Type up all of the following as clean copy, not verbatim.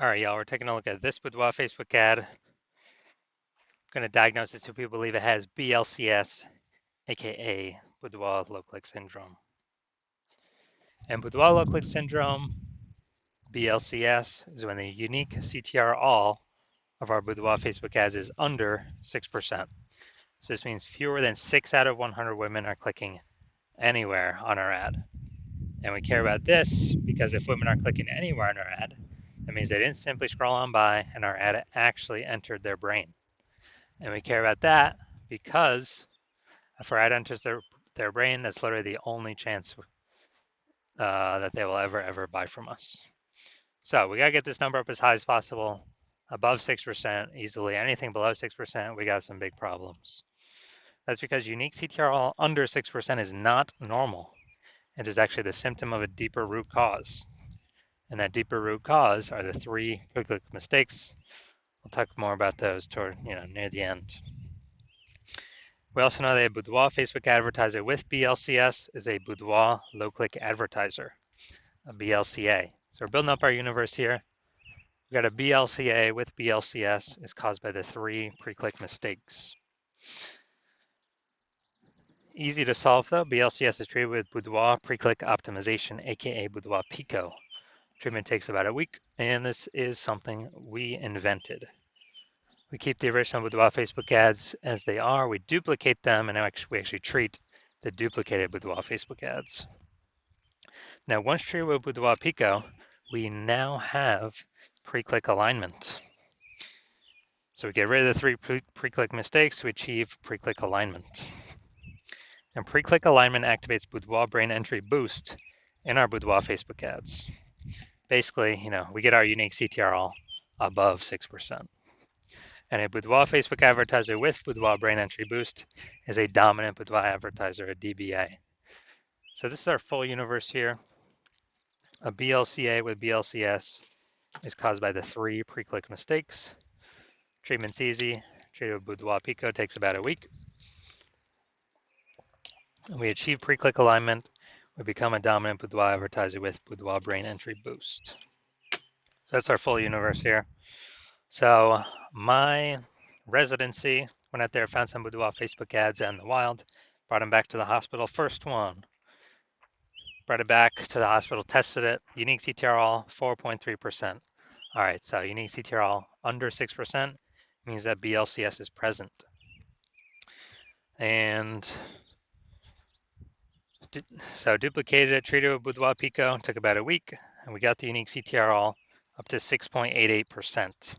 All right, y'all, we're taking a look at this Boudoir Facebook ad. I'm going to diagnose this if we believe it has BLCS, aka Boudoir low click syndrome. And Boudoir low click syndrome, BLCS, is when the unique CTR all of our Boudoir Facebook ads is under 6%. So this means fewer than 6 out of 100 women are clicking anywhere on our ad. And we care about this because if women are clicking anywhere on our ad, that means they didn't simply scroll on by and our ad actually entered their brain. And we care about that because if our ad enters their brain, that's literally the only chance that they will ever buy from us. So we got to get this number up as high as possible, above 6% easily. Anything below 6%, we got some big problems. That's because unique CTRL under 6% is not normal. It is actually the symptom of a deeper root cause. And that deeper root cause are the 3 quick-click mistakes. We'll talk more about those toward, near the end. We also know that a Boudoir Facebook advertiser with BLCS is a Boudoir low-click advertiser, a BLCA. So we're building up our universe here. We got a BLCA with BLCS is caused by the 3 pre-click mistakes. Easy to solve though. BLCS is treated with Boudoir pre-click optimization, aka Boudoir Pico. Treatment takes about a week, and this is something we invented. We keep the original Boudoir Facebook ads as they are. We duplicate them, and we actually treat the duplicated Boudoir Facebook ads. Now, once treated with Boudoir Pico, we now have pre-click alignment. So we get rid of the 3 pre-click mistakes to achieve pre-click alignment. And pre-click alignment activates Boudoir brain entry boost in our Boudoir Facebook ads. Basically, we get our unique CTRL above 6%. And a Boudoir Facebook advertiser with Boudoir brain entry boost is a dominant Boudoir advertiser, a DBA. So this is our full universe here. A BLCA with BLCS is caused by the 3 pre-click mistakes. Treatment's easy. Treated with Boudoir Pico takes about a week. We achieve pre-click alignment. We become a dominant Boudoir advertiser with Boudoir brain entry boost. So that's our full universe here. So my residency, went out there, found some Boudoir Facebook ads out in the wild, brought them back to the hospital. First one, brought it back to the hospital, tested it. Unique CTRL, 4.3%. All right, so unique CTRL under 6% means that BLCS is present. And so duplicated it, treated with Boudoir Pico, took about a week, and we got the unique CTRL up to 6.88%.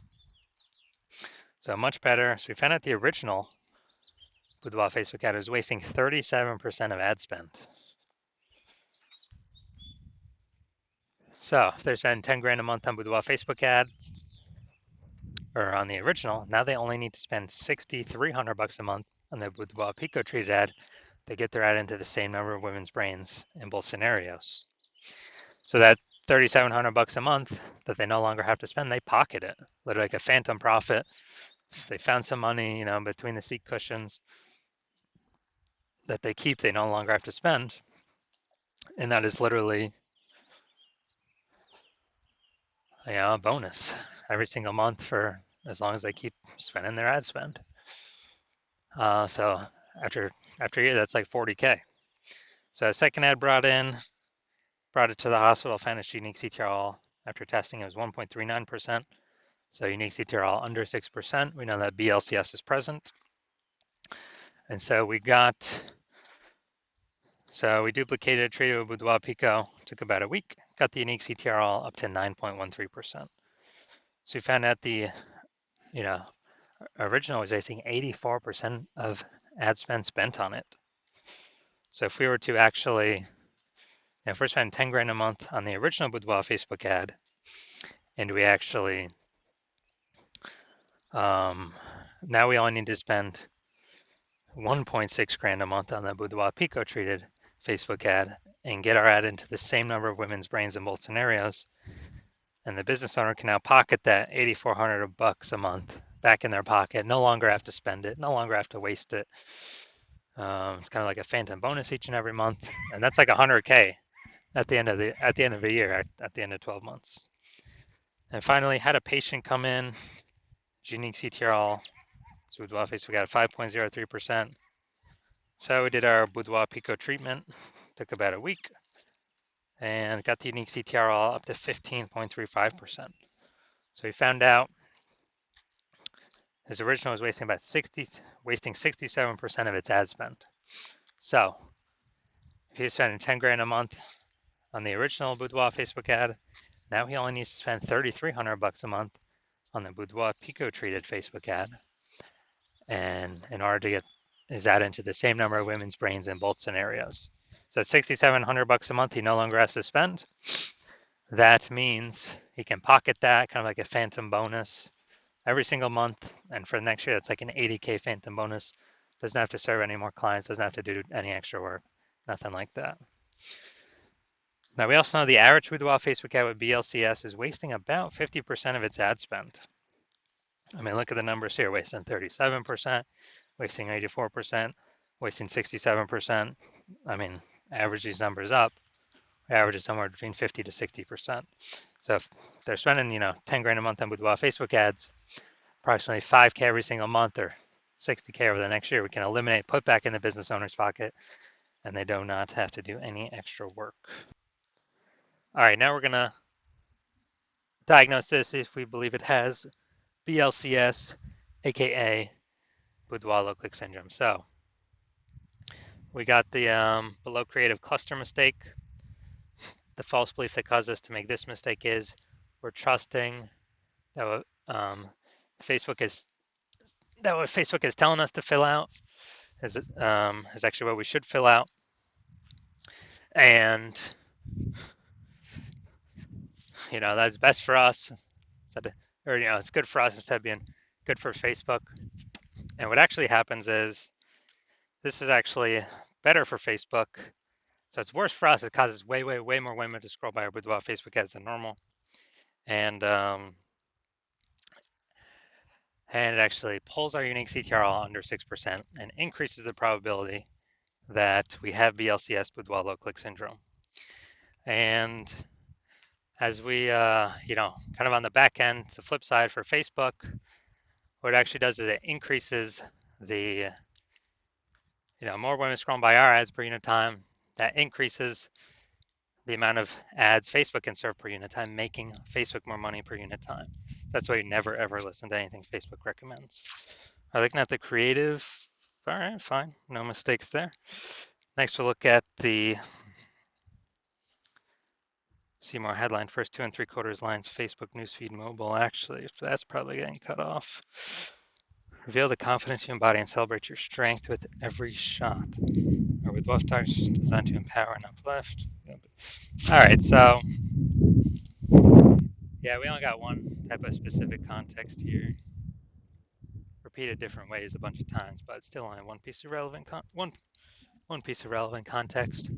So much better. So we found out the original Boudoir Facebook ad was wasting 37% of ad spend. So if they're spending 10 grand a month on Boudoir Facebook ads, or on the original, now they only need to spend 6,300 bucks a month on the Boudoir Pico treated ad. They get their ad into the same number of women's brains in both scenarios. So that 3,700 bucks a month that they no longer have to spend, they pocket it, literally like a phantom profit. They found some money, between the seat cushions that they keep, they no longer have to spend. And that is literally, a bonus every single month for as long as they keep spending their ad spend. So after a year, that's like 40K. So a second ad brought it to the hospital, found its unique CTRL. After testing, it was 1.39%. So unique CTRL under 6%. We know that BLCS is present. And so we duplicated, treated with Boudoir Pico, took about a week, got the unique CTRL up to 9.13%. So we found out the, original was, I think, 84% of ad spend spent on it. So if we were to actually, if we're spending 10 grand a month on the original Boudoir Facebook ad, and we actually, now we only need to spend 1.6 grand a month on the Boudoir Pico treated Facebook ad and get our ad into the same number of women's brains in both scenarios. And the business owner can now pocket that 8,400 bucks a month back in their pocket, no longer have to spend it, no longer have to waste it. It's kind of like a phantom bonus each and every month. And that's like 100K at the end of the year, at the end of 12 months. And finally, had a patient come in, unique CTRL, so Boudoir Facebook at 5.03%. So we did our Boudoir Pico treatment, took about a week, and got the unique CTRL up to 15.35%. So we found out his original was wasting 67% of its ad spend. So if he was spending 10 grand a month on the original Boudoir Facebook ad, now he only needs to spend 3,300 bucks a month on the Boudoir Pico treated Facebook ad. And in order to get his ad into the same number of women's brains in both scenarios. So 6,700 bucks a month he no longer has to spend. That means he can pocket that, kind of like a phantom bonus every single month. And for next year, that's like an 80K phantom bonus. Doesn't have to serve any more clients, doesn't have to do any extra work, nothing like that. Now, we also know the average Boudoir Facebook ad with BLCS is wasting about 50% of its ad spend. I mean, look at the numbers here, wasting 37%, wasting 84%, wasting 67%. I mean, average these numbers up, average is somewhere between 50 to 60%. So if they're spending, 10 grand a month on Boudoir Facebook ads, approximately 5K every single month or 60K over the next year, we can eliminate, put back in the business owner's pocket, and they do not have to do any extra work. All right, now we're gonna diagnose this if we believe it has BLCS, aka Boudoir low click syndrome. So we got the below creative cluster mistake. The false belief that caused us to make this mistake is we're trusting that what Facebook is telling us to fill out is actually what we should fill out, and that's best for us. Or it's good for us instead of being good for Facebook. And what actually happens is this is actually better for Facebook. So it's worse for us. It causes way more women to scroll by our Boudoir Facebook ads than normal. And it actually pulls our unique CTRL under 6% and increases the probability that we have BLCS Boudoir low click syndrome. And as we, kind of on the back end, the flip side for Facebook, what it actually does is it increases the, more women scrolling by our ads per unit time. That increases the amount of ads Facebook can serve per unit time, making Facebook more money per unit time. That's why you never ever listen to anything Facebook recommends. Are looking at the creative? All right, fine, no mistakes there. Next, we'll look at the see more headline, first 2 3/4 lines, Facebook newsfeed mobile. Actually, that's probably getting cut off. Reveal the confidence you embody and celebrate your strength with every shot. Or with both targets designed to empower and uplift. All right, so yeah, we only got one type of specific context here. Repeated different ways a bunch of times, but it's still only one piece of relevant one piece of relevant context.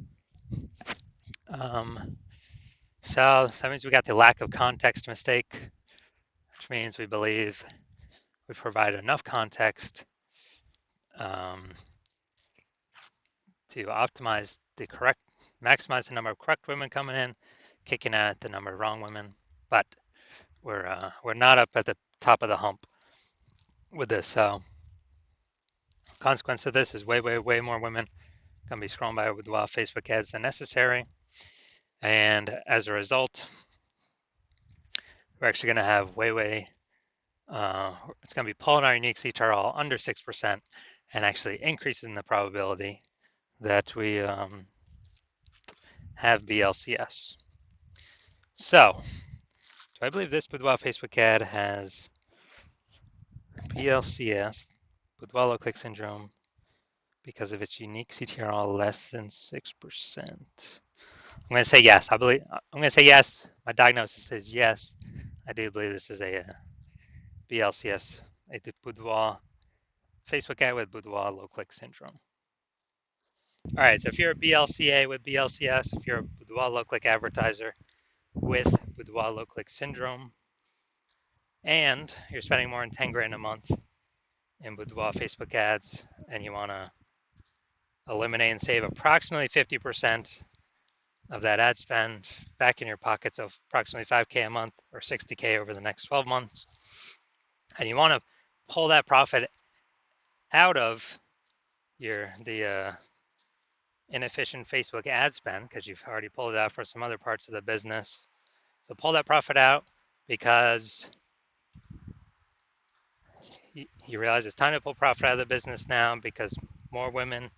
So that means we got the lack of context mistake, which means we believe we provide enough context to maximize the number of correct women coming in, kicking out the number of wrong women, but we're not up at the top of the hump with this. So consequence of this is way more women gonna be scrolling by with wild Facebook ads than necessary, and as a result, we're actually gonna have it's gonna be pulling our unique CTRL under 6% and actually increasing the probability that we have BLCS. So, do I believe this Boudoir Facebook ad has BLCS, Boudoir low click syndrome, because of its unique CTRL less than 6%? I'm going to say yes. I'm going to say yes. My diagnosis is yes. I do believe this is a BLCS, a Boudoir Facebook ad with Boudoir low click syndrome. All right, so if you're a BLCA with BLCS, if you're a Boudoir low click advertiser with Boudoir low click syndrome, and you're spending more than 10 grand a month in Boudoir Facebook ads, and you want to eliminate and save approximately 50% of that ad spend back in your pocket, so approximately 5K a month or 60K over the next 12 months. And you want to pull that profit out of the inefficient Facebook ad spend because you've already pulled it out for some other parts of the business. So pull that profit out because you realize it's time to pull profit out of the business now because more women,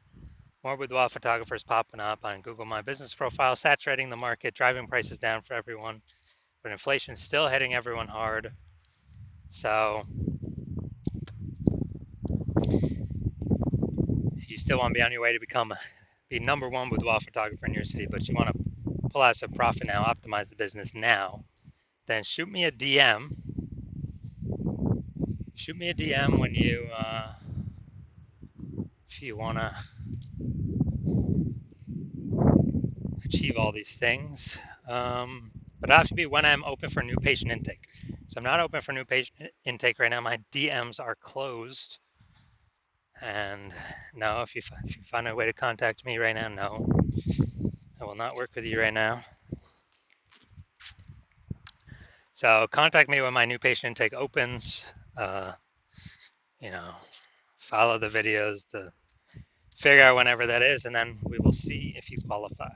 more boudoir photographers popping up on Google My Business profile, saturating the market, driving prices down for everyone. But inflation's still hitting everyone hard. So you still want to be on your way to be number one boudoir photographer in your city, but you want to pull out some profit now, optimize the business now. Then shoot me a DM. Shoot me a DM when if you want to achieve all these things. But it has to be when I'm open for new patient intake. So I'm not open for new patient intake right now. My DMs are closed. And no, if you find a way to contact me right now, no, I will not work with you right now. So contact me when my new patient intake opens. You know, follow the videos to figure out whenever that is, and then we will see if you qualify.